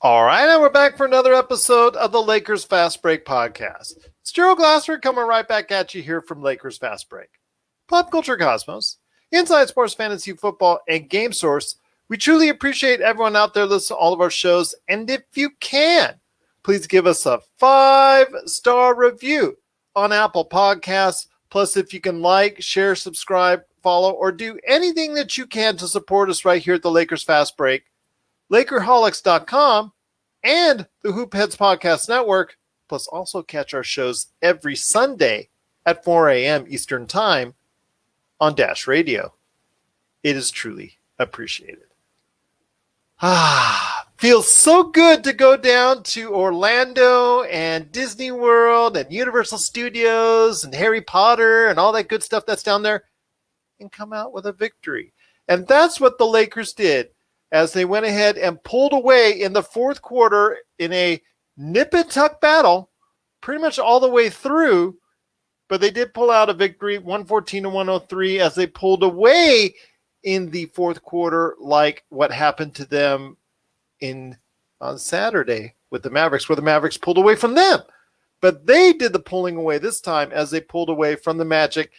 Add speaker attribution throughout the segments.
Speaker 1: All right, and we're back for another episode of the Lakers Fast Break podcast. It's Gerald Glassford coming right back at you here from Lakers Fast Break. Pop Culture Cosmos, Inside Sports Fantasy Football, and Game Source. We truly appreciate everyone out there listening to all of our shows, and if you can, please give us a 5-star review on Apple Podcasts. Plus, if you can like, share, subscribe, follow, or do anything that you can to support us right here at the Lakers Fast Break, LakerHolics.com, and the Hoopheads Podcast Network, plus also catch our shows every Sunday at 4 a.m. Eastern Time on Dash Radio. It is truly appreciated. Feels so good to go down to Orlando and Disney World and Universal Studios and Harry Potter and all that good stuff that's down there and come out with a victory. And that's what the Lakers did as they went ahead and pulled away in the fourth quarter in a nip-and-tuck battle, pretty much all the way through, but they did pull out a victory, 114-103, as they pulled away in the fourth quarter, like what happened to them on Saturday with the Mavericks, where the Mavericks pulled away from them. But they did the pulling away this time as they pulled away from the Magic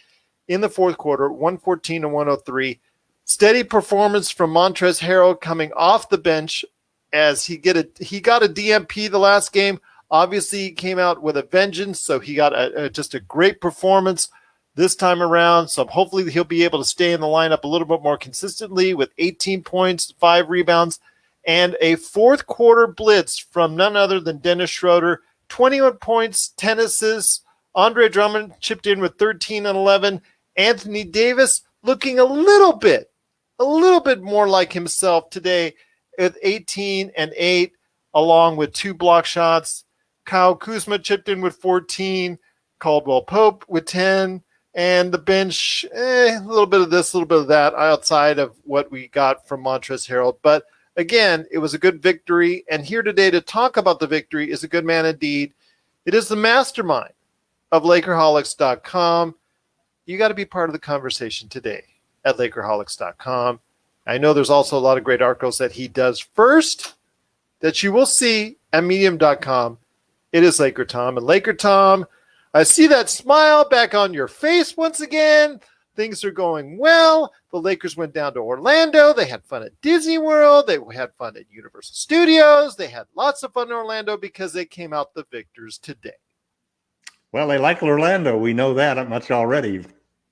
Speaker 1: in the fourth quarter, 114-103. Steady performance from Montrezl Harrell coming off the bench as he got a DMP the last game. Obviously, he came out with a vengeance, so he got just a great performance this time around. So hopefully he'll be able to stay in the lineup a little bit more consistently with 18 points, 5 rebounds, and a fourth quarter blitz from none other than Dennis Schroeder. 21 points, 10 assists. Andre Drummond chipped in with 13 and 11. Anthony Davis looking a little bit more like himself today with 18 and 8, along with 2 block shots. Kyle Kuzma chipped in with 14, Caldwell Pope with 10, and the bench, a little bit of this, a little bit of that, outside of what we got from Montrezl Harrell. But again, it was a good victory, and here today to talk about the victory is a good man indeed. It is the mastermind of LakerHolics.com. You got to be part of the conversation today at LakerHolics.com. I know there's also a lot of great articles that he does first that you will see at Medium.com. It is LakerTom. And LakerTom, I see that smile back on your face once again. Things are going well. The Lakers went down to Orlando. They had fun at Disney World. They had fun at Universal Studios. They had lots of fun in Orlando because they came out the victors today.
Speaker 2: Well, they like Orlando. We know that much already.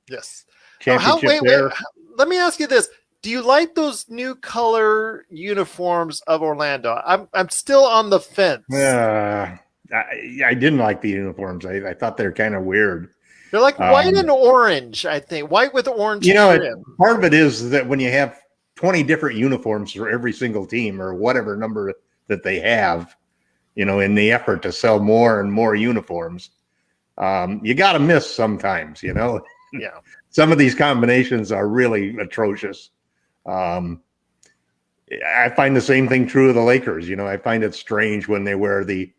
Speaker 1: Yes.
Speaker 2: Championship there.
Speaker 1: Let me ask you this. Do you like those new color uniforms of Orlando? I'm still on the fence.
Speaker 2: I didn't like the uniforms. I thought they're kind of weird.
Speaker 1: They're like white and orange, I think. White with orange trim.
Speaker 2: Part of it is that when you have 20 different uniforms for every single team or whatever number that they have, in the effort to sell more and more uniforms, you got to miss sometimes, Yeah. Some of these combinations are really atrocious. I find the same thing true of the Lakers. I find it strange when they wear the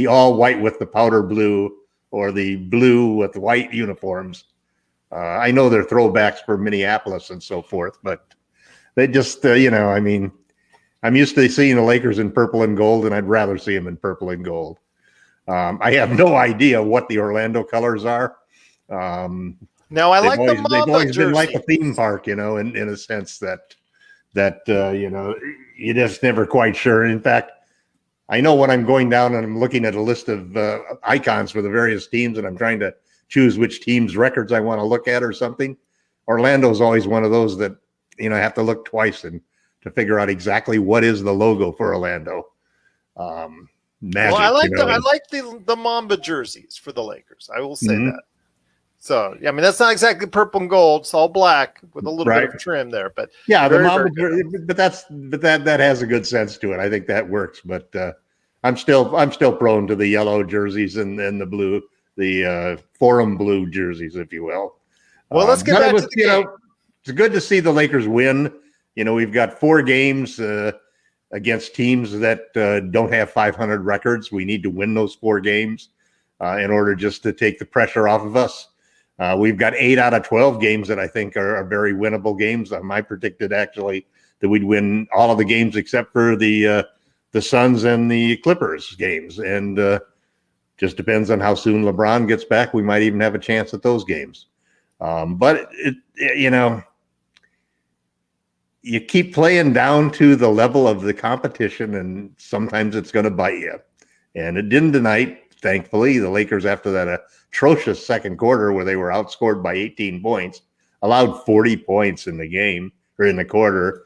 Speaker 2: all white with the powder blue or the blue with white uniforms. I know they're throwbacks for Minneapolis and so forth, but they just, I'm used to seeing the Lakers in purple and gold, and I'd rather see them in purple and gold. I have no idea what the Orlando colors are.
Speaker 1: Now I like the
Speaker 2: They've always
Speaker 1: jersey.
Speaker 2: been like a theme park, in a sense that you're just never quite sure. In fact, I know when I'm going down and I'm looking at a list of icons for the various teams, and I'm trying to choose which team's records I want to look at or something. Orlando's always one of those that I have to look twice and to figure out exactly what is the logo for Orlando. Magic,
Speaker 1: I like the Mamba jerseys for the Lakers. I will say that. So, that's not exactly purple and gold. It's all black with a little bit of trim there. But
Speaker 2: yeah, the Mamba, but that has a good sense to it. I think that works. But I'm still prone to the yellow jerseys and the blue, the forum blue jerseys, if you will.
Speaker 1: Well, let's get back to the game.
Speaker 2: It's good to see the Lakers win. We've got 4 games against teams that don't have 500 records. We need to win those 4 games in order just to take the pressure off of us. We've got 8 out of 12 games that I think are very winnable games. I predicted actually that we'd win all of the games except for the the Suns and the Clippers games. And just depends on how soon LeBron gets back. We might even have a chance at those games. But you keep playing down to the level of the competition, and sometimes it's going to bite you. And it didn't tonight, thankfully. The Lakers, after that atrocious second quarter where they were outscored by 18 points, allowed 40 points in the game or in the quarter,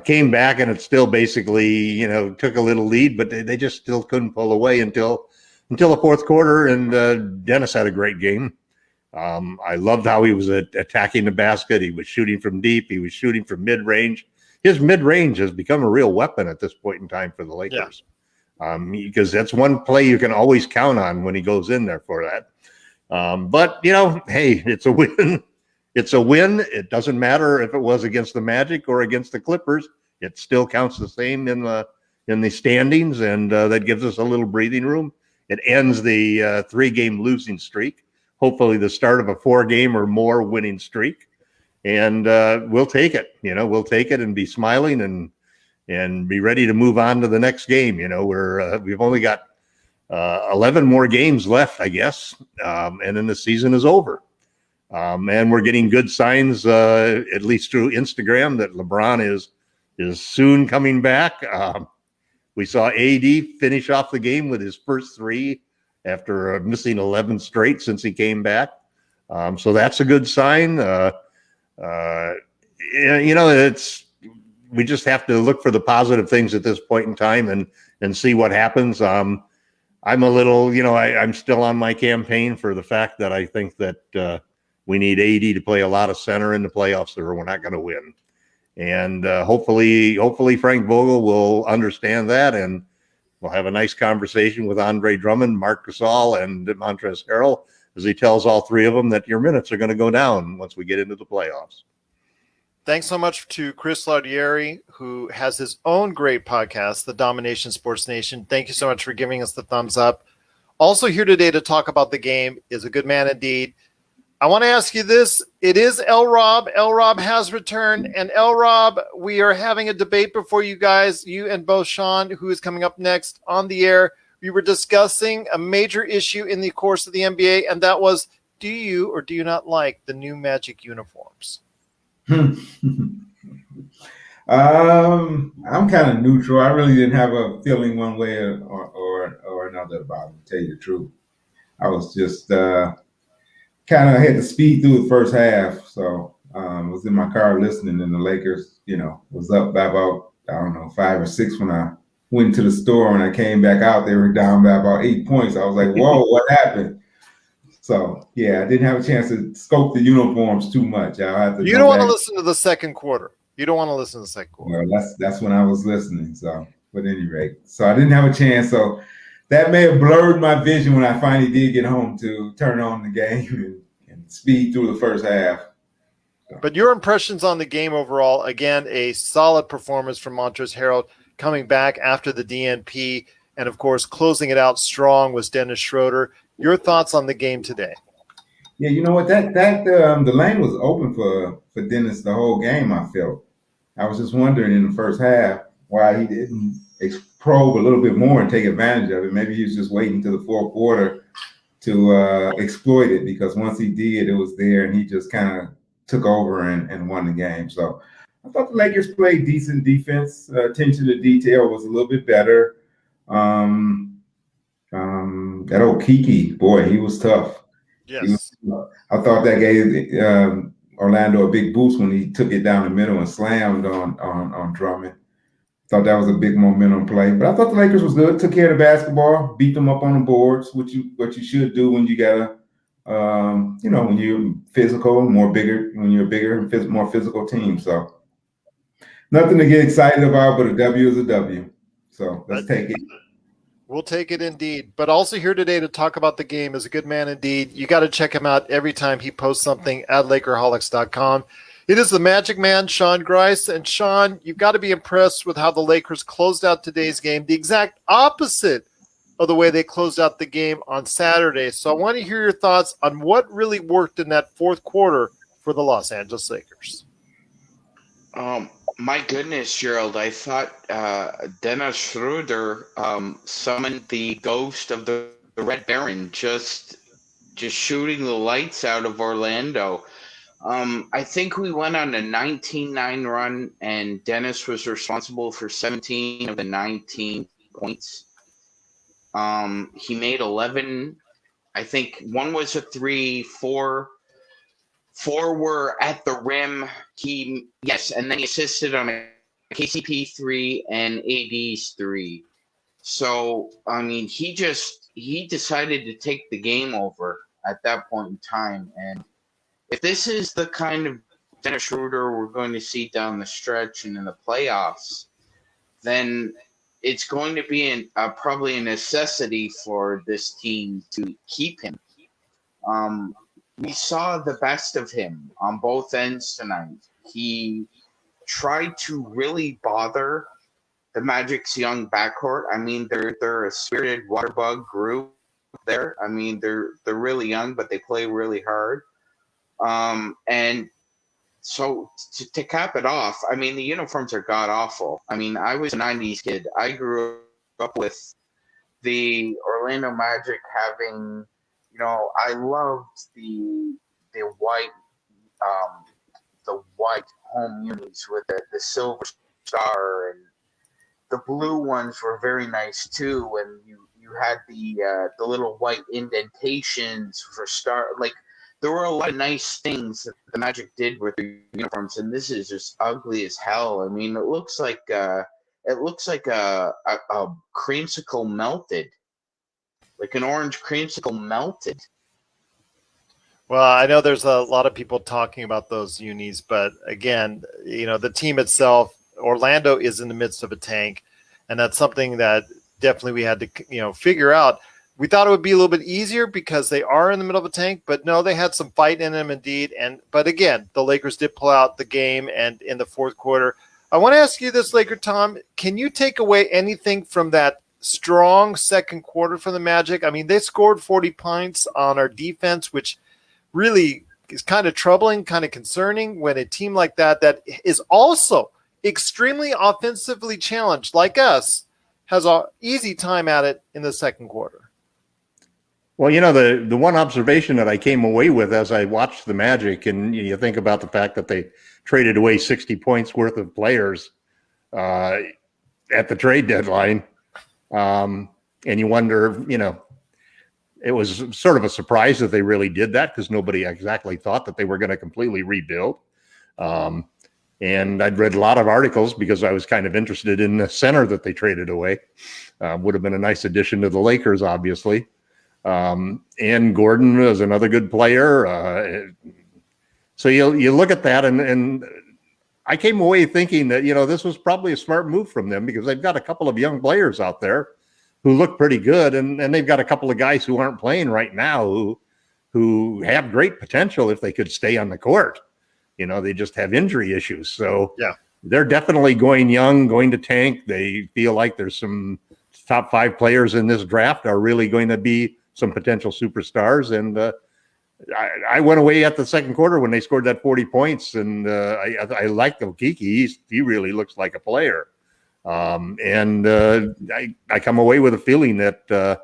Speaker 2: came back, and it still basically, took a little lead, but they just still couldn't pull away until the fourth quarter. And Dennis had a great game. I loved how he was attacking the basket. He was shooting from deep. He was shooting from mid-range. His mid-range has become a real weapon at this point in time for the Lakers. Yeah. Because that's one play you can always count on when he goes in there for that. But, hey, it's a win. It's a win. It doesn't matter if it was against the Magic or against the Clippers. It still counts the same in the standings, and that gives us a little breathing room. It ends the 3-game losing streak. Hopefully the start of a 4-game or more winning streak. And we'll take it. We'll take it and be smiling and be ready to move on to the next game. We've only got 11 more games left, I guess. And then the season is over. And we're getting good signs, at least through Instagram, that LeBron is soon coming back. We saw AD finish off the game with his first 3 after missing 11 straight since he came back. So that's a good sign. We just have to look for the positive things at this point in time and see what happens. I'm a little, I'm still on my campaign for the fact that I think that we need AD to play a lot of center in the playoffs, or we're not going to win. And hopefully Frank Vogel will understand that, and we'll have a nice conversation with Andre Drummond, Marc Gasol, and Montrezl Harrell as he tells all 3 of them that your minutes are going to go down once we get into the playoffs.
Speaker 1: Thanks so much to Chris Lardieri, who has his own great podcast, The Domination Sports Nation. Thank you so much for giving us the thumbs up. Also here today to talk about the game is a good man indeed. I want to ask you this. It is LRob. LRob has returned. And LRob, we are having a debate before you guys, you and both Sean, who is coming up next on the air. We were discussing a major issue in the course of the NBA, and that was, do you or do you not like the new Magic uniforms?
Speaker 3: I'm kind of neutral. I really didn't have a feeling one way or another about it, to tell you the truth. I was just kind of had to speed through the first half. So I was in my car listening, and the Lakers, was up by about, 5 or 6 when I went to the store. When I came back out, they were down by about 8 points. I was like, whoa, what happened? So, yeah, I didn't have a chance to scope the uniforms too much. I'll have to.
Speaker 1: You don't want to listen to the second quarter. You don't want to listen to the second quarter.
Speaker 3: Well, that's when I was listening. So, but at any rate, so I didn't have a chance. So that may have blurred my vision when I finally did get home to turn on the game and speed through the first half. So.
Speaker 1: But your impressions on the game overall, again, a solid performance from Montrezl Harrell coming back after the DNP, and of course, closing it out strong was Dennis Schroeder. Your thoughts on the game today?
Speaker 3: Yeah, you know what? The lane was open for Dennis the whole game, I felt. I was just wondering in the first half why he didn't probe a little bit more and take advantage of it. Maybe he was just waiting till the fourth quarter to exploit it, because once he did, it was there, and he just kind of took over and won the game. So I thought the Lakers played decent defense. Attention to detail was a little bit better. That old Kiki, boy, he was tough.
Speaker 1: Yes.
Speaker 3: I thought that gave Orlando a big boost when he took it down the middle and slammed on Drummond. Thought that was a big momentum play. But I thought the Lakers was good. Took care of the basketball, beat them up on the boards, what you should do when you got when you're physical, when you're a bigger and more physical team. So nothing to get excited about, but a W is a W. So let's take it.
Speaker 1: We'll take it indeed. But also here today to talk about the game is a good man indeed. You got to check him out every time he posts something at Lakerholics.com. It is the MagicMan, Sean Grice. And Sean, you've got to be impressed with how the Lakers closed out today's game, the exact opposite of the way they closed out the game on Saturday. So I want to hear your thoughts on what really worked in that fourth quarter for the Los Angeles Lakers.
Speaker 4: My goodness, Gerald, I thought Dennis Schroeder summoned the ghost of the Red Baron, just shooting the lights out of Orlando. I think we went on a 19-9 run, and Dennis was responsible for 17 of the 19 points. He made 11. I think one was a three, four were at the rim. And then he assisted on a KCP 3 and AD's 3. So, I mean, he decided to take the game over at that point in time. And if this is the kind of Dennis Schroeder we're going to see down the stretch and in the playoffs, then it's going to be probably a necessity for this team to keep him. We saw the best of him on both ends tonight. He tried to really bother the Magic's young backcourt. I mean, they're a spirited water bug group there. I mean, they're really young, but they play really hard. And so to cap it off, I mean, the uniforms are god awful. I mean, I was a 90s kid. I grew up with the Orlando Magic having, I loved the white home unis with the silver star, and the blue ones were very nice too. And you had the little white indentations for star. Like, there were a lot of nice things that the Magic did with their uniforms, and this is just ugly as hell. I mean, it looks like a creamsicle melted, like an orange creamsicle melted.
Speaker 1: Well, I know there's a lot of people talking about those unis, but again, the team itself, Orlando is in the midst of a tank, and that's something that definitely we had to, figure out. We thought it would be a little bit easier because they are in the middle of a tank, but no, they had some fight in them indeed. But again, the Lakers did pull out the game, and in the fourth quarter, I want to ask you this, LakerTom, can you take away anything from that strong second quarter for the Magic? I mean, they scored 40 points on our defense, which really is kind of troubling, kind of concerning when a team like that is also extremely offensively challenged, like us, has an easy time at it in the second quarter.
Speaker 2: Well, the one observation that I came away with as I watched the Magic, and you think about the fact that they traded away 60 points worth of players at the trade deadline, and you wonder, it was sort of a surprise that they really did that because nobody exactly thought that they were going to completely rebuild. And I'd read a lot of articles because I was kind of interested in the center that they traded away. Would have been a nice addition to the Lakers, obviously. And Gordon was another good player. So you look at that, and I came away thinking that, this was probably a smart move from them because they've got a couple of young players out there who look pretty good, and they've got a couple of guys who aren't playing right now who have great potential if they could stay on the court. They just have injury issues. So
Speaker 1: yeah,
Speaker 2: they're definitely going young, going to tank. They feel like there's some top 5 players in this draft are really going to be some potential superstars. And I went away at the second quarter when they scored that 40 points, and I like Okiki. He really looks like a player. And I come away with a feeling that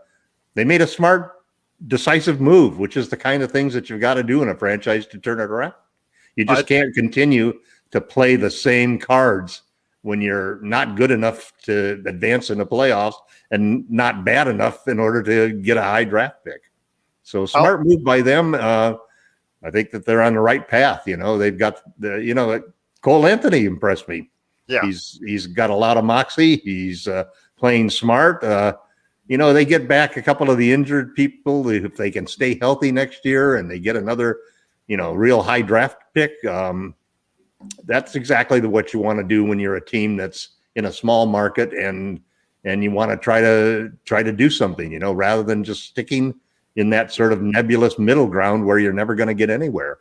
Speaker 2: they made a smart, decisive move, which is the kind of things that you've got to do in a franchise to turn it around. You just can't continue to play the same cards when you're not good enough to advance in the playoffs and not bad enough in order to get a high draft pick. So smart move by them. I think that they're on the right path. They've got Cole Anthony impressed me.
Speaker 1: Yeah.
Speaker 2: He's got a lot of moxie. He's playing smart. They get back a couple of the injured people if they can stay healthy next year and they get another, real high draft pick. That's exactly what you want to do when you're a team that's in a small market and you want to try to do something, rather than just sticking in that sort of nebulous middle ground where you're never going to get anywhere.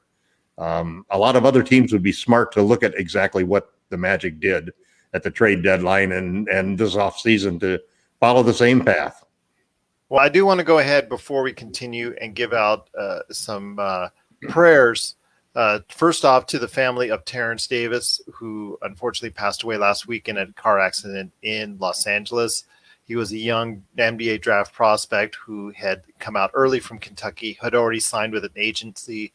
Speaker 2: A lot of other teams would be smart to look at exactly what the Magic did at the trade deadline and this offseason to follow the same path.
Speaker 1: Well, I do want to go ahead before we continue and give out some prayers First off, to the family of Terrence Davis, who unfortunately passed away last week in a car accident in Los Angeles. He was a young NBA draft prospect who had come out early from Kentucky, had already signed with an agency.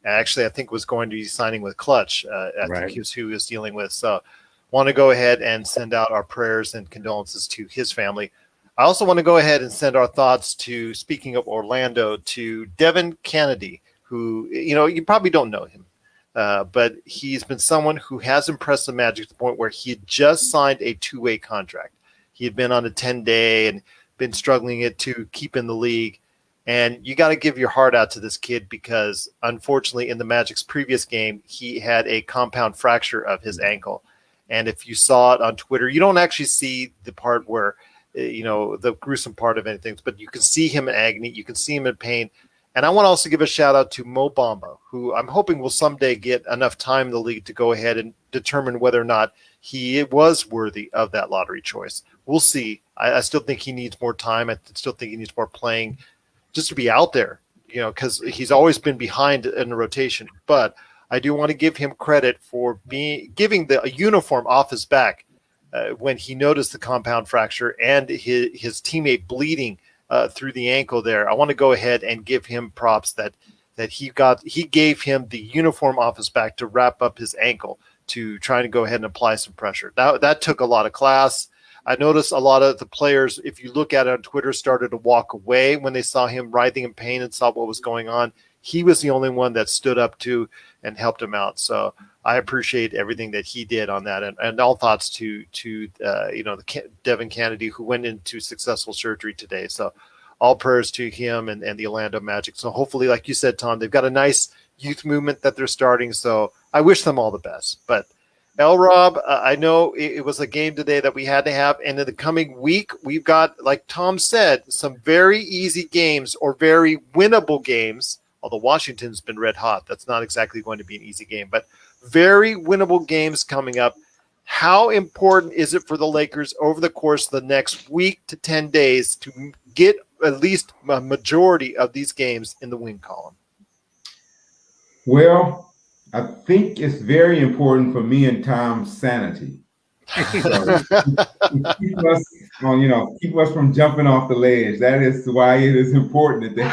Speaker 1: Actually, I think was going to be signing with Clutch. I think he was who he was dealing with. So want to go ahead and send out our prayers and condolences to his family. I also want to go ahead and send our thoughts to, speaking of Orlando, to Devin Kennedy, who, you probably don't know him, but he's been someone who has impressed the Magic to the point where he had just signed a two-way contract. He had been on a 10-day and been struggling to keep in the league. And you got to give your heart out to this kid because, unfortunately, in the Magic's previous game, he had a compound fracture of his ankle. And if you saw it on Twitter, you don't actually see the part where, the gruesome part of anything, but you can see him in agony. You can see him in pain. And I want to also give a shout out to Mo Bamba, who I'm hoping will someday get enough time in the league to go ahead and determine whether or not he was worthy of that lottery choice. We'll see. I still think he needs more time. I still think he needs more playing just to be out there, because he's always been behind in the rotation. But I do want to give him credit for giving the uniform off his back when he noticed the compound fracture and his teammate bleeding through the ankle there. I want to go ahead and give him props that he gave him the uniform off his back to wrap up his ankle to try to go ahead and apply some pressure. That took a lot of class. I noticed a lot of the players, if you look at it on Twitter, started to walk away when they saw him writhing in pain and saw what was going on. He was the only one that stood up to and helped him out. So I appreciate everything that he did on that. And all thoughts to Devin Kennedy, who went into successful surgery today. So all prayers to him and the Orlando Magic. So hopefully, like you said, Tom, they've got a nice youth movement that they're starting. So I wish them all the best. But LRob, I know it was a game today that we had to have. And in the coming week, we've got, like Tom said, some very easy games or very winnable games. Although Washington's been red hot. That's not exactly going to be an easy game. But very winnable games coming up. How important is it for the Lakers over the course of the next week to 10 days to get at least a majority of these games in the win column?
Speaker 3: Well, I think it's very important for me and Tom's sanity. So, keep us keep us from jumping off the ledge. That is why it is important that they,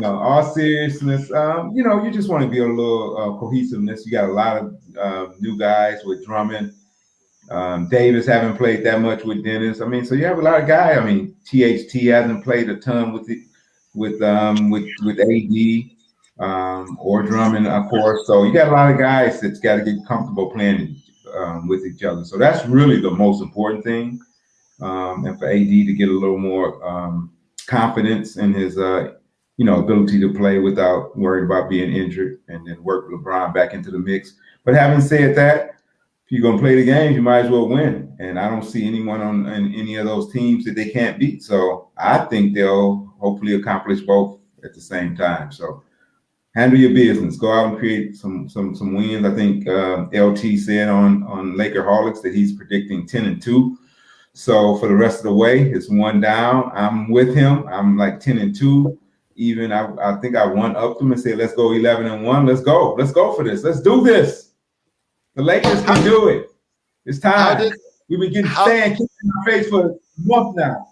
Speaker 3: all seriousness, you just want to be a little cohesiveness. You got a lot of new guys with Drummond. Davis haven't played that much with Dennis. So you have a lot of guys. THT hasn't played a ton with AD. Or Drummond, of course. So you got a lot of guys that's got to get comfortable playing with each other. So that's really the most important thing. And for AD to get a little more confidence in his, ability to play without worrying about being injured, and then work LeBron back into the mix. But having said that, if you're going to play the games, you might as well win. And I don't see anyone on any of those teams that they can't beat. So I think they'll hopefully accomplish both at the same time. So handle your business. Go out and create some wins. I think LT said on Lakerholics that he's predicting 10-2. So for the rest of the way, it's one down. I'm with him. I'm like 10-2. Even I think I one up them and said, let's go 11-1. Let's go. Let's go for this. Let's do this. The Lakers can do it. It's time. We've been getting sand kicked in our face for a month now.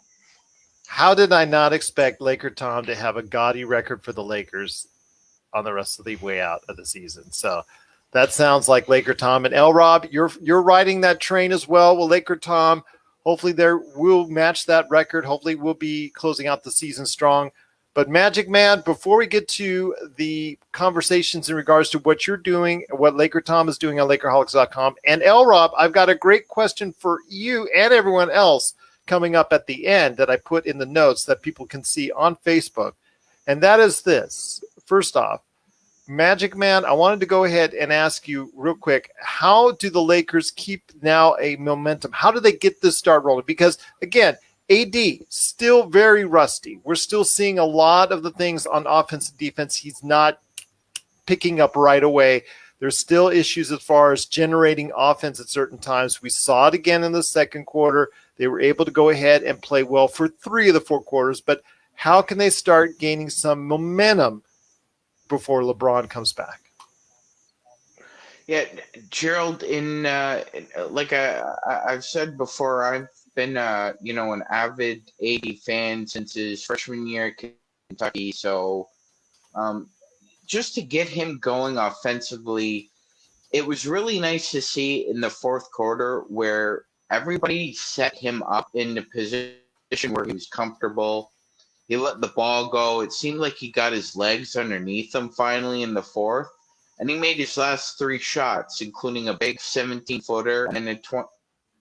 Speaker 1: How did I not expect LakerTom to have a gaudy record for the Lakers on the rest of the way out of the season? So that sounds like LakerTom. And LRob, you're riding that train as well. Well, LakerTom, hopefully we'll match that record. Hopefully we'll be closing out the season strong. But MagicMan, before we get to the conversations in regards to what you're doing, what LakerTom is doing on LakerHolics.com, and LRob, I've got a great question for you and everyone else coming up at the end that I put in the notes that people can see on Facebook. And that is this. First off, MagicMan, I wanted to go ahead and ask you real quick, how do the Lakers keep now a momentum? How do they get this start rolling? Because, again, AD, still very rusty. We're still seeing a lot of the things on offense and defense he's not picking up right away. There's still issues as far as generating offense at certain times. We saw it again in the second quarter. They were able to go ahead and play well for 3 of the 4 quarters. But how can they start gaining some momentum before LeBron comes back?
Speaker 4: Yeah, Gerald. I've said before, I've been an avid AD fan since his freshman year at Kentucky. So um, just to get him going offensively, it was really nice to see in the fourth quarter where everybody set him up in the position where he was comfortable. He let the ball go. It seemed like he got his legs underneath him finally in the fourth. And he made his last three shots, including a big 17-footer and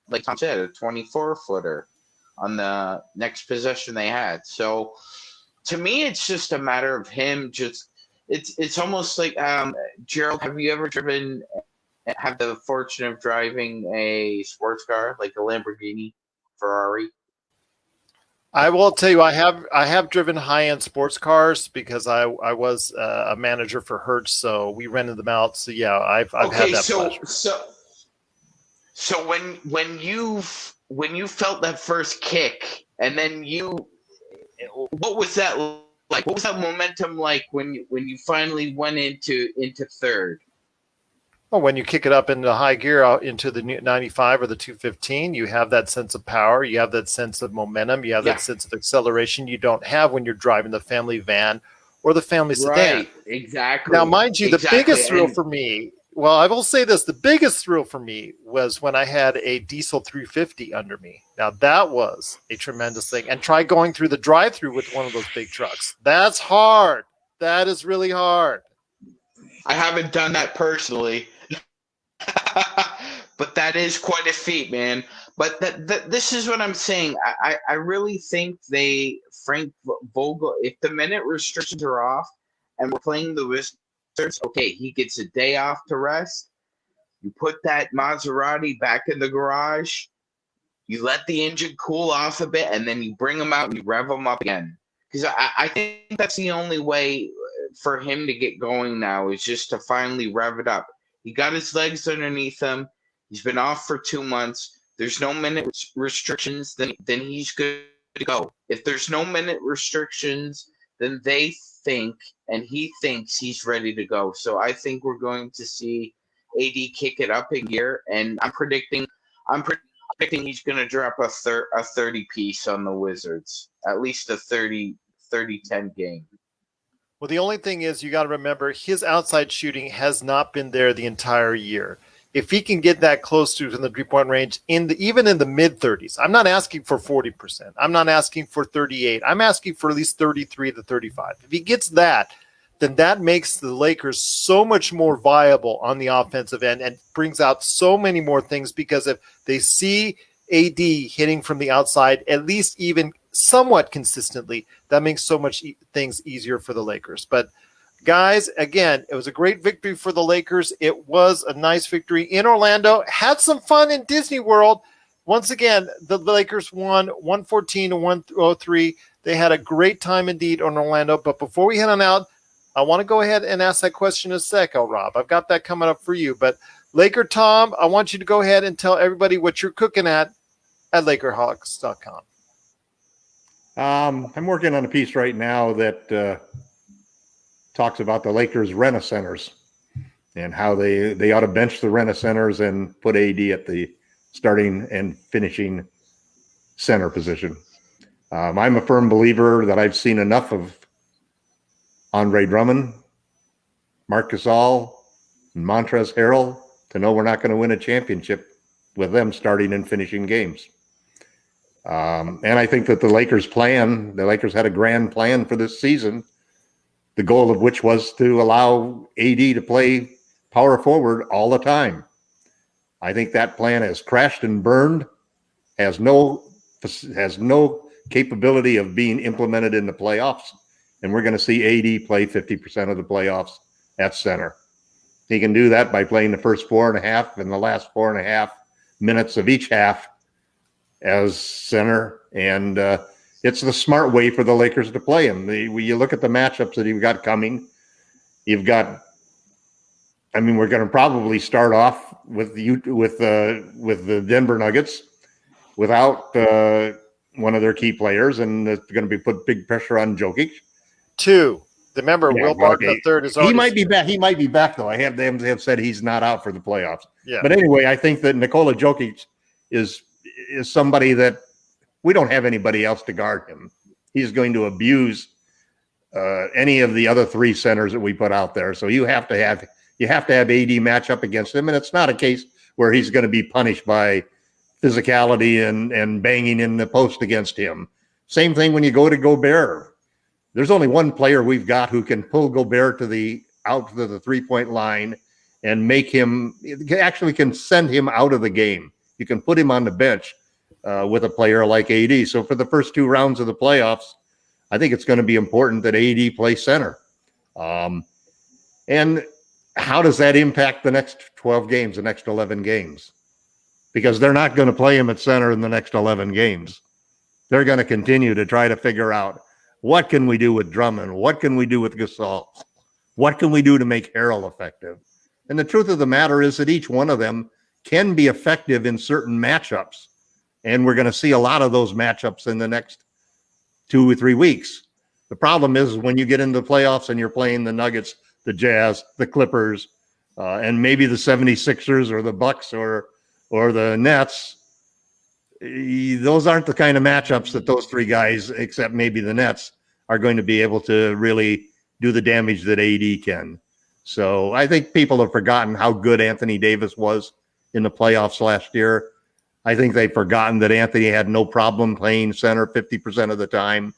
Speaker 4: like Tom said, a 24-footer on the next possession they had. So to me, it's just a matter of him just it's almost like Gerald, have you ever have the fortune of driving a sports car like a Lamborghini, Ferrari?
Speaker 1: I will tell you, I have driven high end sports cars because I was a manager for Hertz, so we rented them out. So yeah, I've had that pleasure.
Speaker 4: So when you felt that first kick, and then what was that like? What was that momentum like when you finally went into third?
Speaker 1: Well, when you kick it up into high gear out into the 95 or the 215, you have that sense of power. You have that sense of momentum. You have that sense of acceleration you don't have when you're driving the family van or the family sedan.
Speaker 4: Right, exactly.
Speaker 1: Now, mind you, the biggest thrill for me, well, I will say this, the biggest thrill for me was when I had a diesel 350 under me. Now, that was a tremendous thing. And try going through the drive-through with one of those big trucks. That's hard. That is really hard.
Speaker 4: I haven't done that personally. But that is quite a feat, man. But this is what I'm saying. I really think Frank Vogel, if the minute restrictions are off and we're playing the Wizards, okay, he gets a day off to rest. You put that Maserati back in the garage. You let the engine cool off a bit, and then you bring him out and you rev him up again. Because I think that's the only way for him to get going now is just to finally rev it up. He got his legs underneath him. He's been off for 2 months. There's no minute restrictions. Then he's good to go. If there's no minute restrictions, then they think and he thinks he's ready to go. So I think we're going to see AD kick it up in gear, and I'm predicting he's going to drop a 30 piece on the Wizards, at least a 30-10 game.
Speaker 1: Well, the only thing is you got to remember his outside shooting has not been there the entire year. If he can get that close to the 3-point range even in the mid 30s, I'm not asking for 40%. I'm not asking for 38. I'm asking for at least 33 to 35. If he gets that, then that makes the Lakers so much more viable on the offensive end and brings out so many more things, because if they see AD hitting from the outside, at least even somewhat consistently, that makes so much things easier for the Lakers. But guys, again, it was a great victory for the Lakers. It was a nice victory in Orlando. Had some fun in Disney World. Once again, the Lakers won 114 to 103. They had a great time indeed in Orlando. But before we head on out, I want to go ahead and ask that question in a sec, LRob. I've got that coming up for you. But LakerTom, I want you to go ahead and tell everybody what you're cooking at LakerHawks.com.
Speaker 2: I'm working on a piece right now that talks about the Lakers Rent-A-Centers and how they ought to bench the Rent-A-Centers and put AD at the starting and finishing center position. I'm a firm believer that I've seen enough of Andre Drummond, Marc Gasol, and Montrezl Harrell to know we're not going to win a championship with them starting and finishing games. And I think that the Lakers had a grand plan for this season, the goal of which was to allow AD to play power forward all the time. I think that plan has crashed and burned, has no capability of being implemented in the playoffs, and we're going to see AD play 50% of the playoffs at center. He can do that by playing the first 4.5 and the last 4.5 minutes of each half as center, and it's the smart way for the Lakers to play him. You look at the matchups that you've got coming. We're going to probably start off with the Denver Nuggets without one of their key players, and it's going to be put big pressure on Jokic.
Speaker 1: 2. Remember,
Speaker 2: Yeah,
Speaker 1: Will Barton III is already.
Speaker 2: He might be back. He might be back though. They have said he's not out for the playoffs.
Speaker 1: Yeah.
Speaker 2: But anyway, I think that Nikola Jokic is somebody that we don't have anybody else to guard him. He's going to abuse any of the other three centers that we put out there. So you have to have AD match up against him, and it's not a case where he's going to be punished by physicality and banging in the post against him. Same thing when you go to Gobert. There's only one player we've got who can pull Gobert out to the 3-point line and make him actually can send him out of the game. You can put him on the bench with a player like AD. So for the first 2 rounds of the playoffs, I think it's going to be important that AD play center. And how does that impact the next 12 games, the next 11 games? Because they're not going to play him at center in the next 11 games. They're going to continue to try to figure out, what can we do with Drummond? What can we do with Gasol? What can we do to make Harrell effective? And the truth of the matter is that each one of them can be effective in certain matchups. And we're going to see a lot of those matchups in the next 2 or 3 weeks. The problem is when you get into the playoffs and you're playing the Nuggets, the Jazz, the Clippers, and maybe the 76ers or the Bucks or the Nets, those aren't the kind of matchups that those 3 guys, except maybe the Nets, are going to be able to really do the damage that AD can. So I think people have forgotten how good Anthony Davis was in the playoffs last year. I think they've forgotten that Anthony had no problem playing center 50% of the time.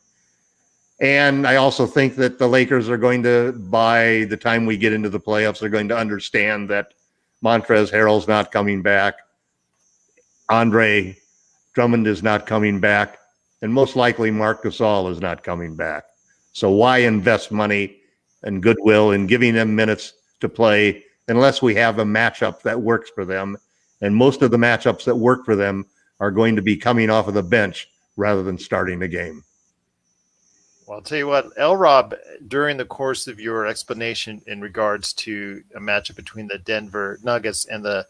Speaker 2: And I also think that the Lakers are going to, by the time we get into the playoffs, they're going to understand that Montrezl Harrell's not coming back. Andre Drummond is not coming back. And most likely Marc Gasol is not coming back. So why invest money and goodwill in giving them minutes to play unless we have a matchup that works for them? And most of the matchups that work for them are going to be coming off of the bench rather than starting the game.
Speaker 1: Well, I'll tell you what, LRob, during the course of your explanation in regards to a matchup between the Denver Nuggets and the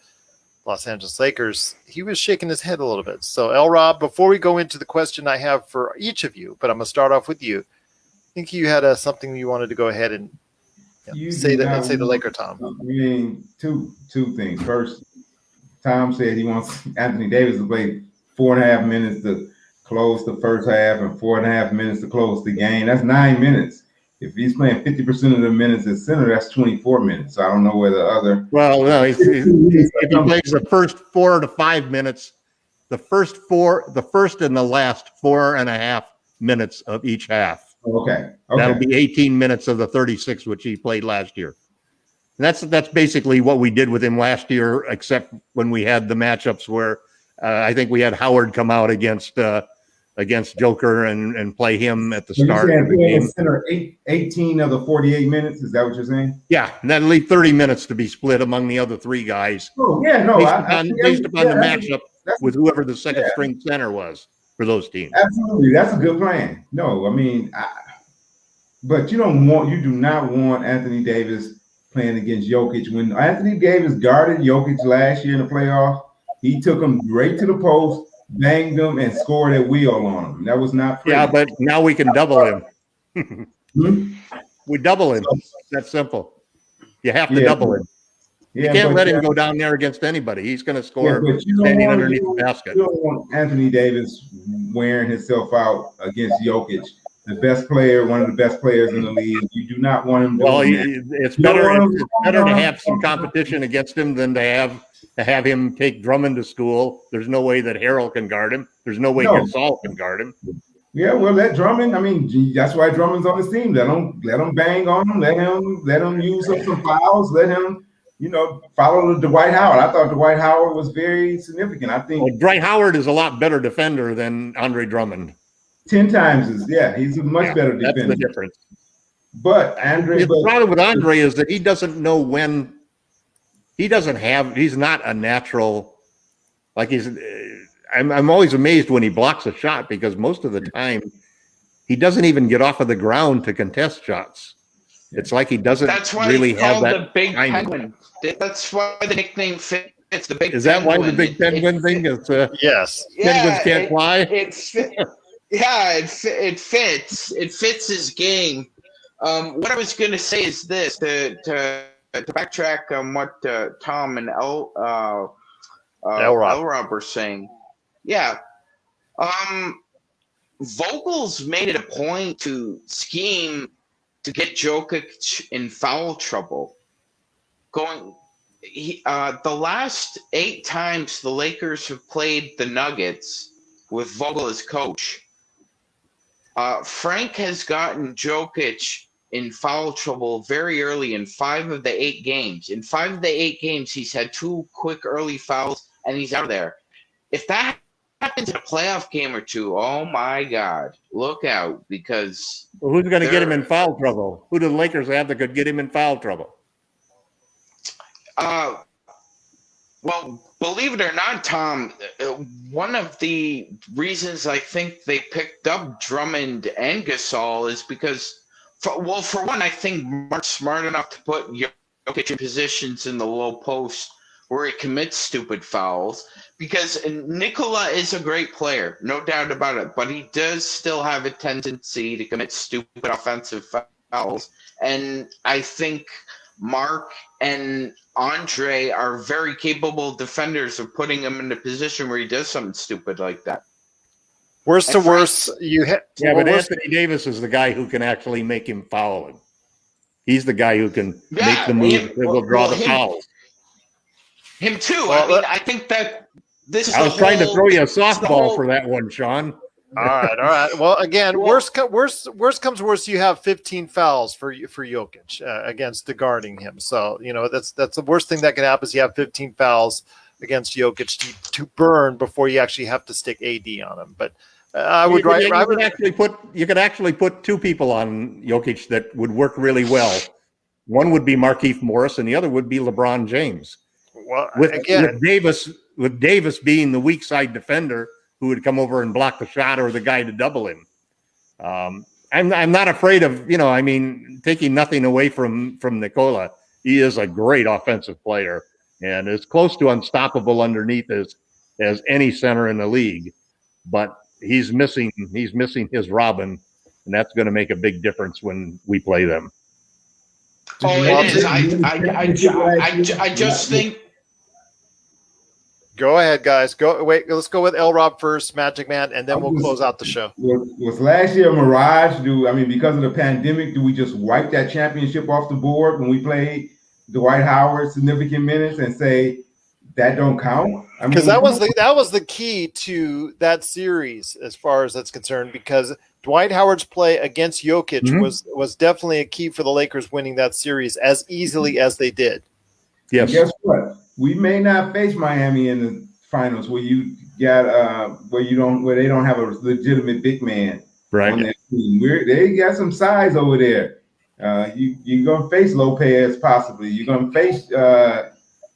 Speaker 1: Los Angeles Lakers, he was shaking his head a little bit. So, LRob, before we go into the question I have for each of you, but I'm going to start off with you. I think you had something you wanted to go ahead and say the LakerTom.
Speaker 3: I mean, two things. First, Tom said he wants Anthony Davis to play 4.5 minutes to close the first half and 4.5 minutes to close the game. That's 9 minutes. If he's playing 50% of the minutes at center, that's 24 minutes. So I don't know where the other.
Speaker 2: Well, no, if he plays the first 4 to 5 minutes, the first and the last 4.5 minutes of each half.
Speaker 3: Okay.
Speaker 2: That'll be 18 minutes of the 36, which he played last year. And that's basically what we did with him last year, except when we had the matchups where I think we had Howard come out against Joker and play him at the start of the game.
Speaker 3: Center 18 of the 48 minutes. Is that what you're saying?
Speaker 2: Yeah, and then leave 30 minutes to be split among the other 3 guys.
Speaker 3: Oh yeah, no,
Speaker 2: based upon the matchup with whoever the second string center was for those teams.
Speaker 3: Absolutely, that's a good plan. No, I mean, but you do not want Anthony Davis playing against Jokic. When Anthony Davis guarded Jokic last year in the playoff, he took him right to the post, banged him, and scored at will on him. That was not pretty.
Speaker 2: Yeah, but now we can double him. We double him. That's simple. You have to double him. You can't let him go down there against anybody. He's going to score standing underneath the basket.
Speaker 3: You don't want Anthony Davis wearing himself out against Jokic, the best player, one of the best players in the league. You do not want him.
Speaker 2: It's better to have some competition against him than to have him take Drummond to school. There's no way that Harrell can guard him. There's no way Gasol can guard him.
Speaker 3: Yeah, well, let Drummond. I mean, that's why Drummond's on his team. Let him bang on him. Let him use up some fouls. Let him, follow Dwight Howard. I thought Dwight Howard was very significant. I think
Speaker 2: Dwight Howard is a lot better defender than Andre Drummond.
Speaker 3: 10 times he's a much better defender.
Speaker 2: That's the difference.
Speaker 3: But the
Speaker 2: problem with Andre is that he doesn't know when. He's not a natural. I'm always amazed when he blocks a shot because most of the time he doesn't even get off of the ground to contest shots. It's like he doesn't really have that.
Speaker 4: The big penguin. That's why the nickname fits. The big.
Speaker 2: Is that why the big penguin thing is?
Speaker 1: Yes.
Speaker 2: Penguins can't fly.
Speaker 4: It fits. It fits his game. What I was going to say is this: to backtrack on what Tom and LRob were saying. Yeah, Vogel's made it a point to scheme to get Jokic in foul trouble. The last 8 times the Lakers have played the Nuggets with Vogel as coach, Frank has gotten Jokic in foul trouble very early in 5 of the 8 games. In 5 of the 8 games, he's had 2 quick early fouls, and he's out of there. If that happens in a playoff game or 2, oh my God, look out, because
Speaker 2: who's going to get him in foul trouble? Who do the Lakers have that could get him in foul trouble?
Speaker 4: Well, believe it or not, Tom, one of the reasons I think they picked up Drummond and Gasol is because, for one, I think Mark's smart enough to put Jokic in positions in the low post where he commits stupid fouls, because Nikola is a great player, no doubt about it, but he does still have a tendency to commit stupid offensive fouls. And I think Mark and Andre are very capable defenders of putting him in a position where he does something stupid like that.
Speaker 1: Worst to worst,
Speaker 2: but Anthony Davis is the guy who can actually make him foul him. He's the guy who can make the move that will draw the fouls.
Speaker 4: Him too. I think that this is.
Speaker 2: I was trying to throw you a softball for that one, Sean.
Speaker 1: All right. Well, again, worst comes worst, you have 15 fouls for Jokic against guarding him. So that's the worst thing that can happen is you have 15 fouls against Jokic to burn before you actually have to stick AD on him. But you could actually put 2 people on Jokic that would work really well. One would be Markieff Morris, and the other would be LeBron James. Well,
Speaker 2: with Davis being the weak side defender who would come over and block the shot or the guy to double him. I'm not afraid of, taking nothing away from Nikola. He is a great offensive player and is close to unstoppable underneath as any center in the league. But he's missing his Robin, and that's going to make a big difference when we play them.
Speaker 4: Oh, it is. I just think.
Speaker 1: Go ahead, guys. Let's go with LRob first, MagicMan, and then we'll close out the show.
Speaker 3: Was last year a mirage? Because of the pandemic, do we just wipe that championship off the board when we played Dwight Howard significant minutes and say that don't count?
Speaker 1: Because that was the key to that series as far as that's concerned, because Dwight Howard's play against Jokic was definitely a key for the Lakers winning that series as easily as they did.
Speaker 2: Yes.
Speaker 3: And guess what? We may not face Miami in the finals where you got where they don't have a legitimate big man on their team. They got some size over there. You're gonna face Lopez possibly. You're gonna face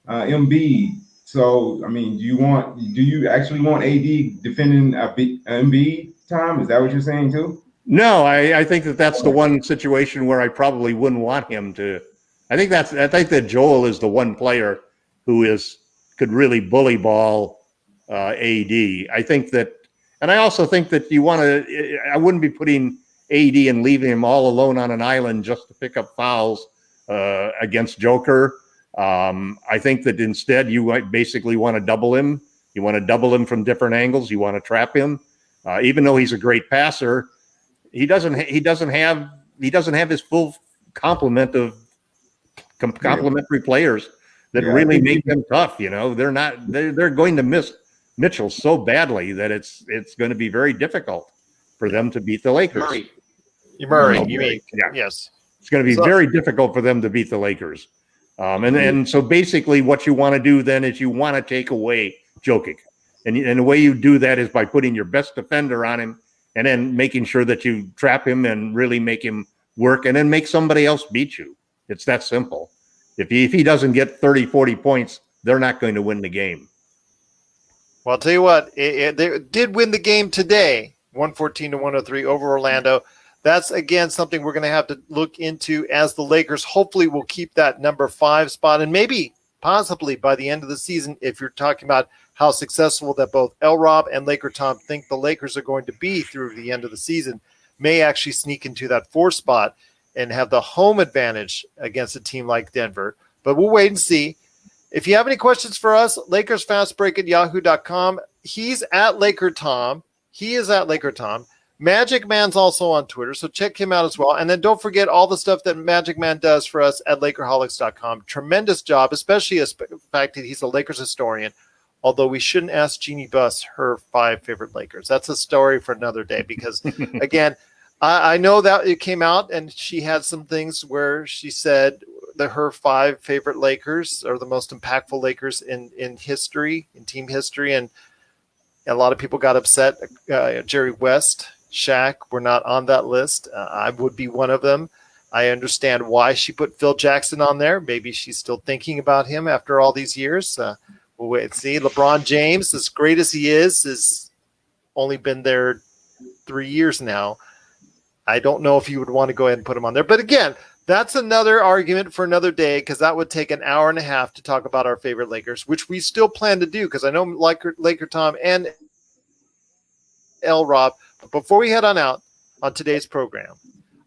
Speaker 3: Embiid. So do you actually want AD defending Embiid, Tom? Is that what you're saying too?
Speaker 2: No, I think that's the one situation where I probably wouldn't want him to. I think that Joel is the one player who could really bully ball AD. I think that, and I also think that I wouldn't be putting AD and leaving him all alone on an island just to pick up fouls against Joker. I think that instead you might basically want to double him. You want to double him from different angles. You want to trap him. Even though he's a great passer, he doesn't have his full complement of complementary players that really make them tough. They're going to miss Mitchell so badly that it's going to be very difficult for them to beat the Lakers.
Speaker 1: Murray, you mean? Yeah. Yes.
Speaker 2: It's going to be very difficult for them to beat the Lakers. And so basically what you want to do then is you want to take away Jokic. And the way you do that is by putting your best defender on him and then making sure that you trap him and really make him work and then make somebody else beat you. It's that simple. If he doesn't get 30, 40 points, they're not going to win the game.
Speaker 1: Well, I'll tell you what, they did win the game today, 114-103 over Orlando. That's, again, something we're going to have to look into as the Lakers hopefully will keep that number 5 spot. And maybe, possibly, by the end of the season, if you're talking about how successful that both LRob and LakerTom think the Lakers are going to be through the end of the season, may actually sneak into that 4 spot. and have the home advantage against a team like Denver. But we'll wait and see. If you have any questions for us, LakersFastBreak@yahoo.com. He's at LakerTom. He is at LakerTom. MagicMan's also on Twitter, so check him out as well. And then don't forget all the stuff that MagicMan does for us at Lakerholics.com. Tremendous job, especially the fact that he's a Lakers historian. Although we shouldn't ask Jeannie Buss her 5 favorite Lakers. That's a story for another day because, again, I know that it came out and she had some things where she said that her 5 favorite Lakers are the most impactful Lakers in history, in team history. And a lot of people got upset. Jerry West, Shaq were not on that list. I would be one of them. I understand why she put Phil Jackson on there. Maybe she's still thinking about him after all these years. We'll wait and see. LeBron James, as great as he is only been there 3 years now. I don't know if you would want to go ahead and put him on there. But again, that's another argument for another day because that would take an hour and a half to talk about our favorite Lakers, which we still plan to do because I know LakerTom and LRob. But before we head on out on today's program,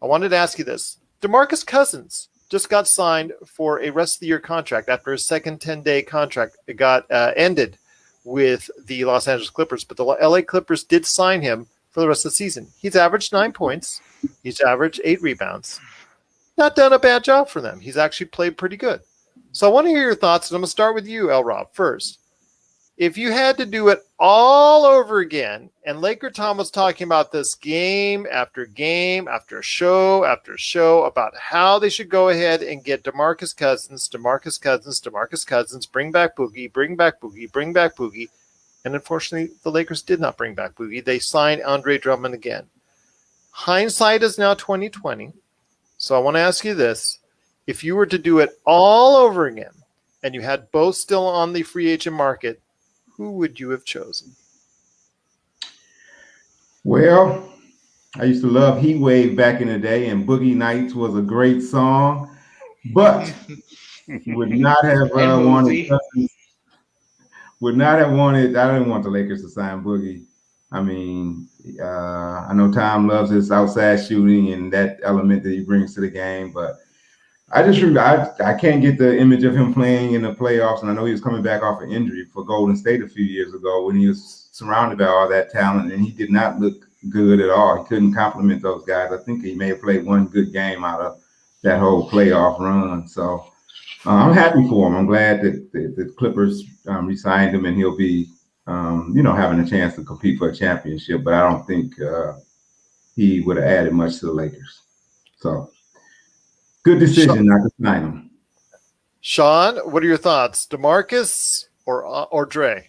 Speaker 1: I wanted to ask you this. DeMarcus Cousins just got signed for a rest of the year contract after his second 10-day contract. It got ended with the Los Angeles Clippers, but the LA Clippers did sign him for the rest of the season. He's averaged 9 points. He's averaged 8 rebounds. Not done a bad job for them. He's actually played pretty good. So I want to hear your thoughts, and I'm going to start with you, LRob, first. If you had to do it all over again, and LakerTom was talking about this game after show after show about how they should go ahead and get DeMarcus Cousins, bring back Boogie, bring back Boogie, bring back Boogie. And unfortunately, the Lakers did not bring back Boogie. They signed Andre Drummond again. Hindsight is now 2020. So I want to ask you this. If you were to do it all over again, and you had both still on the free agent market, who would you have chosen?
Speaker 3: Well, I used to love Heat Wave back in the day, and Boogie Nights was a great song, but would not have wanted Cousins. Would not have wanted. I didn't want the Lakers to sign Boogie. I mean, I know Tom loves his outside shooting and that element that he brings to the game, but I can't get the image of him playing in the playoffs. And I know he was coming back off an injury for Golden State a few years ago when he was surrounded by all that talent, and he did not look good at all. He couldn't compliment those guys. I think he may have played one good game out of that whole playoff run. So I'm happy for him. I'm glad that the Clippers re-signed him, and he'll be, having a chance to compete for a championship. But I don't think he would have added much to the Lakers. So good decision not to sign him.
Speaker 1: Sean, what are your thoughts? DeMarcus or Dre?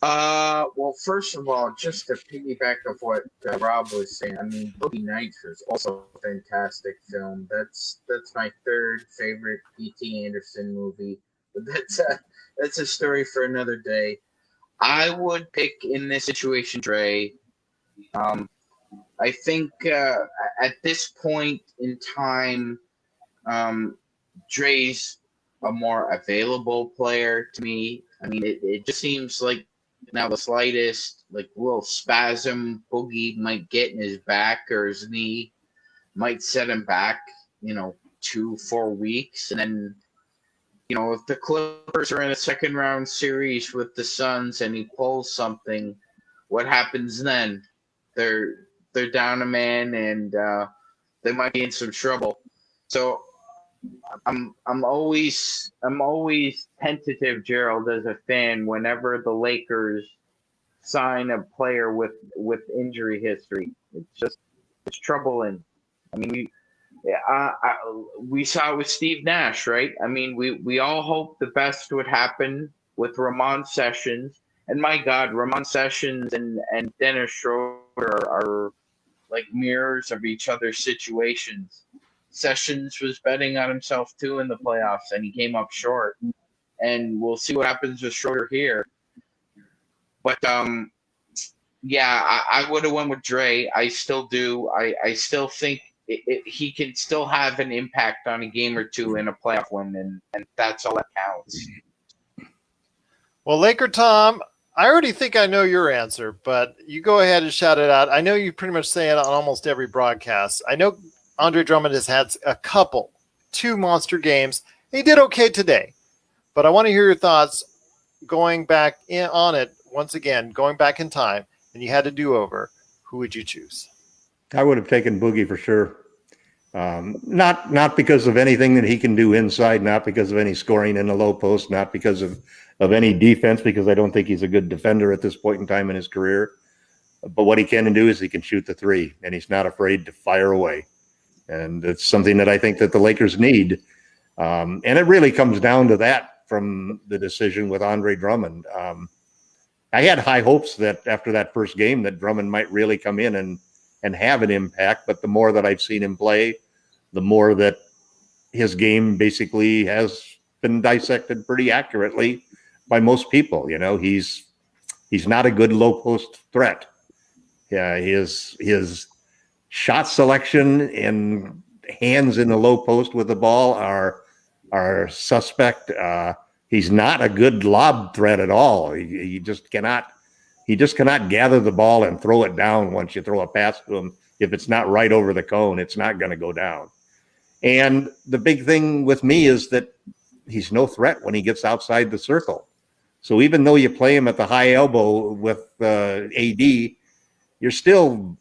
Speaker 4: Well, first of all, just to piggyback of what Rob was saying, I mean, Boogie Nights is also a fantastic film. That's my 3rd favorite P.T. Anderson movie. But that's a story for another day. I would pick in this situation Dre. I think at this point in time, Dre's a more available player to me. I mean, it just seems like now the slightest little spasm Boogie might get in his back or his knee might set him back, 2-4 weeks. And then, if the Clippers are in a second round series with the Suns and he pulls something, what happens then? They're down a man and they might be in some trouble. So I'm always tentative, Gerald, as a fan, whenever the Lakers sign a player with injury history. It's troubling. I mean, we saw it with Steve Nash, right? I mean, we all hope the best would happen with Ramon Sessions. And my God, Ramon Sessions and Dennis Schroeder are like mirrors of each other's situations. Sessions was betting on himself too in the playoffs, and he came up short. And we'll see what happens with Schroeder here. But I would have went with Dre. I still do. I still think he can still have an impact on a game or two in a playoff win, and that's all that counts.
Speaker 1: Well, LakerTom, I already think I know your answer, but you go ahead and shout it out. I know you pretty much say it on almost every broadcast. I know Andre Drummond has had two monster games. He did okay today, but I want to hear your thoughts going back on it once again, going back in time, and you had to do over. Who would you choose?
Speaker 2: I would have taken Boogie for sure. Not because of anything that he can do inside, not because of any scoring in the low post, not because of any defense, because I don't think he's a good defender at this point in time in his career. But what he can do is he can shoot the three, and he's not afraid to fire away. And it's something that I think that the Lakers need. And it really comes down to that from the decision with Andre Drummond. I had high hopes that after that first game that Drummond might really come in and have an impact. But the more that I've seen him play, the more that his game basically has been dissected pretty accurately by most people. You know, he's not a good low post threat. Yeah, his shot selection and hands in the low post with the ball are suspect. He's not a good lob threat at all. He just cannot gather the ball and throw it down once you throw a pass to him. If it's not right over the cone, it's not going to go down. And the big thing with me is that he's no threat when he gets outside the circle. So even though you play him at the high elbow with AD, you're still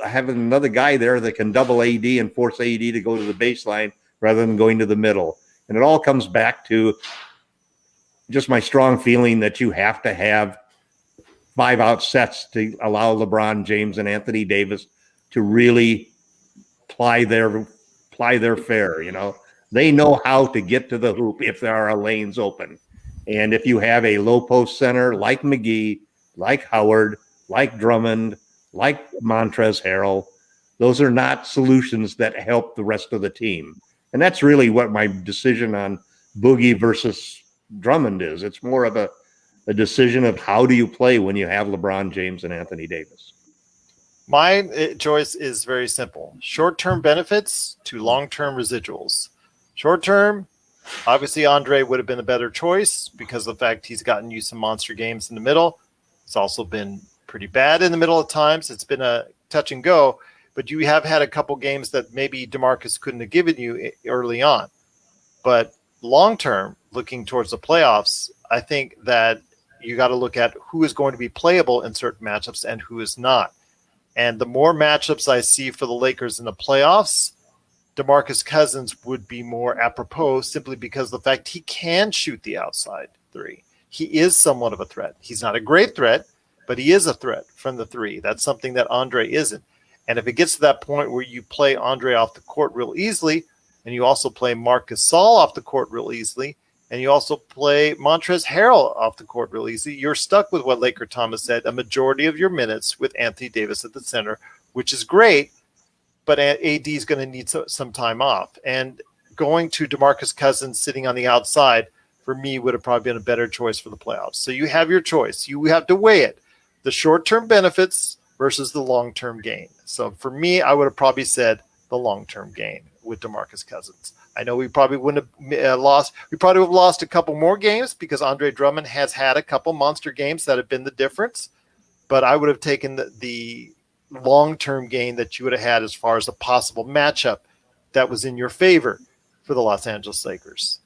Speaker 2: having another guy there that can double AD and force AD to go to the baseline rather than going to the middle. And it all comes back to just my strong feeling that you have to have 5-out sets to allow LeBron James and Anthony Davis to really ply their fare. You know, they know how to get to the hoop if there are lanes open. And if you have a low post center like McGee, like Howard, like Drummond, like Montrezl Harrell, those are not solutions that help the rest of the team. And that's really what my decision on Boogie versus Drummond is. It's more of a decision of how do you play when you have LeBron James and Anthony Davis.
Speaker 1: My choice is very simple. Short-term benefits to long-term residuals. Short-term, obviously Andre would have been a better choice because of the fact he's gotten you some monster games in the middle. It's also been pretty bad in the middle at times. It's been a touch and go, but you have had a couple games that maybe DeMarcus couldn't have given you early on. But long-term, looking towards the playoffs, I think that you got to look at who is going to be playable in certain matchups and who is not. And the more matchups I see for the Lakers in the playoffs, DeMarcus Cousins would be more apropos simply because of the fact he can shoot the outside three. He is somewhat of a threat. He's not a great threat, but he is a threat from the three. That's something that Andre isn't. And if it gets to that point where you play Andre off the court real easily, and you also play Marc Gasol off the court real easily, and you also play Montrezl Harrell off the court real easy, you're stuck with what LakerTom has said, a majority of your minutes with Anthony Davis at the center, which is great, but AD is going to need some time off. And going to DeMarcus Cousins sitting on the outside, for me, would have probably been a better choice for the playoffs. So you have your choice. You have to weigh it. The short-term benefits versus the long-term gain. So for me, I would have probably said the long-term gain with DeMarcus Cousins. I know we probably wouldn't have lost. We probably would have lost a couple more games because Andre Drummond has had a couple monster games that have been the difference. But I would have taken the long-term gain that you would have had as far as a possible matchup that was in your favor for the Los Angeles Lakers.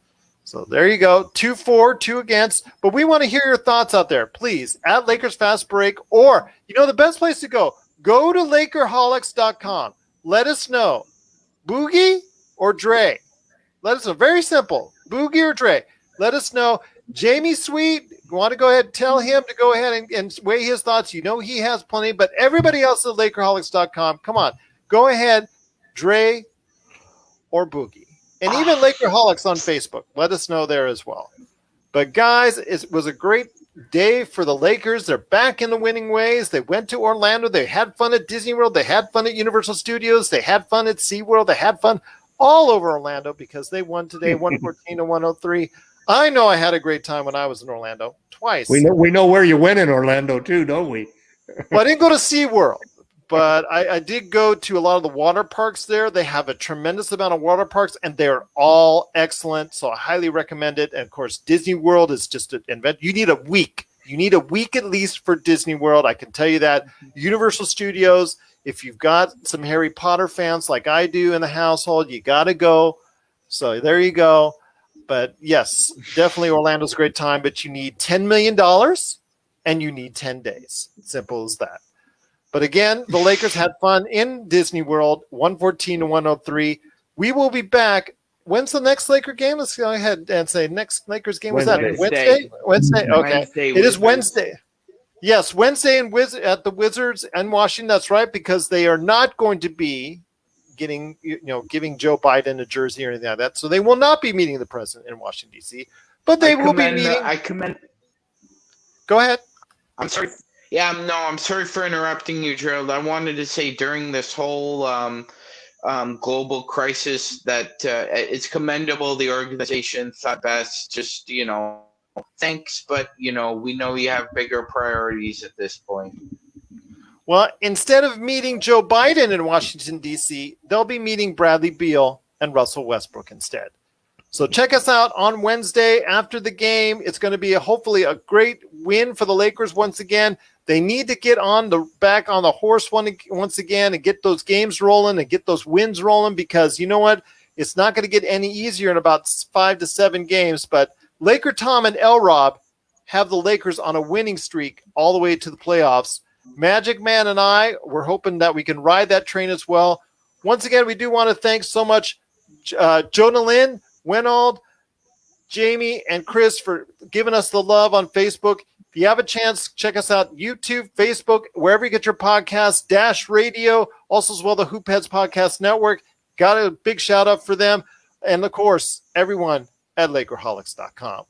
Speaker 1: So there you go. 2-4, 2 against. But we want to hear your thoughts out there. Please, at Lakers Fast Break, or, the best place to go to Lakerholics.com. Let us know. Boogie or Dre? Let us know. Very simple. Boogie or Dre? Let us know. Jamie Sweet, you want to go ahead and tell him to go ahead and weigh his thoughts. He has plenty, but everybody else at Lakerholics.com, come on. Go ahead, Dre or Boogie. And even Lakerholics on Facebook. Let us know there as well. But guys, it was a great day for the Lakers. They're back in the winning ways. They went to Orlando. They had fun at Disney World. They had fun at Universal Studios. They had fun at SeaWorld. They had fun all over Orlando because they won today 114-103. I know I had a great time when I was in Orlando twice.
Speaker 2: We know where you went in Orlando too, don't we?
Speaker 1: Well, I didn't go to SeaWorld, but I did go to a lot of the water parks there. They have a tremendous amount of water parks, and they're all excellent, so I highly recommend it. And, of course, Disney World is just an event. You need a week You need a week at least for Disney World. I can tell you that. Universal Studios, if you've got some Harry Potter fans like I do in the household, you got to go. So there you go. But yes, definitely Orlando's a great time, but you need $10 million and you need 10 days. Simple as that. But again, the Lakers had fun in Disney World, 114 to 103. We will be back. When's the next Laker game? Let's go ahead and say next Lakers game. Was that Wednesday? Wednesday. Okay. It is Wednesday. Yes, Wednesday at the Wizards and Washington. That's right, because they are not going to be giving Joe Biden a jersey or anything like that. So they will not be meeting the president in Washington, D.C. But they will be meeting. Go ahead.
Speaker 4: I'm sorry. Yeah, no, I'm sorry for interrupting you, Gerald. I wanted to say during this whole global crisis that it's commendable the organization thought best. Just, thanks, but, we know you have bigger priorities at this point.
Speaker 1: Well, instead of meeting Joe Biden in Washington, D.C., they'll be meeting Bradley Beal and Russell Westbrook instead. So check us out on Wednesday after the game. It's going to be hopefully a great win for the Lakers once again. They need to get back on the horse once again and get those games rolling and get those wins rolling, because you know what? It's not going to get any easier in about 5 to 7 games. But LakerTom and LRob have the Lakers on a winning streak all the way to the playoffs. MagicMan and I, we're hoping that we can ride that train as well. Once again, we do want to thank so much Jonah Lynn, Wenald, Jamie, and Chris for giving us the love on Facebook. If you have a chance, check us out, YouTube, Facebook, wherever you get your podcasts, Dash Radio, also as well the Hoopheads Podcast Network. Got a big shout out for them. And of course, everyone at Lakerholics.com.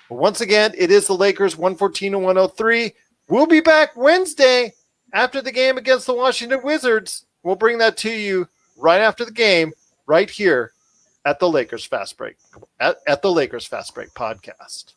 Speaker 1: But once again, it is the Lakers 114 to 103. We'll be back Wednesday after the game against the Washington Wizards. We'll bring that to you right after the game, right here at the Lakers Fast Break, at the Lakers Fast Break podcast.